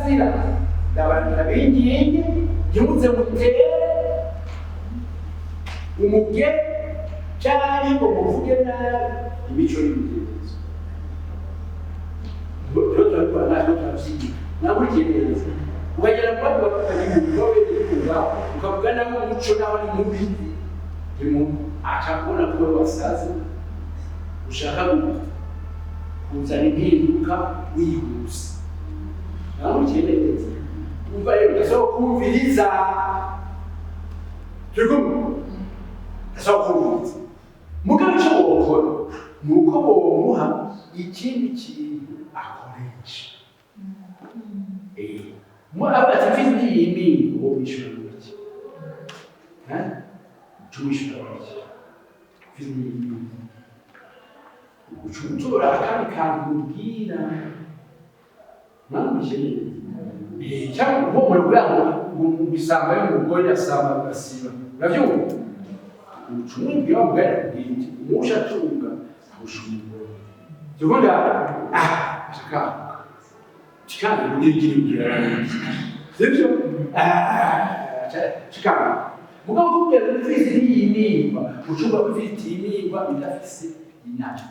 kirazira ndabinginge ntimuze mutere umuge cyangwa ngo muvuge nabi imico y'umugenzo. Rero turabikora natwe turabyiga namurikiye neza ukagera ku bandi bakutanye mu bigo b'inkunga ukavuga nawe umuco nawe ari mubi akabona ko wasaze ushaka kuzana impinduka wihuse. Namurikiye neza umva rero ndasaba kumviriza kumviriza mugabo icyo wokora ni uko womuha ikindi kintu akoresha. Ati mfite iyi mpindu wowe wishyura iki? Wishyura iki? Mfite iyi mpindu ucutora akandi kantu ubwira namwishyure cyangwa uwo murabwira ngo bisanga y'umugore asanga agasiba urabyumva ucumubwira mugari bwinshi umusha tunga awushumura tugunda chikana ndigirira sibyo chikana mugabo kubera ufite iyi nimba ucumba ufite iyi nimba bidafise inama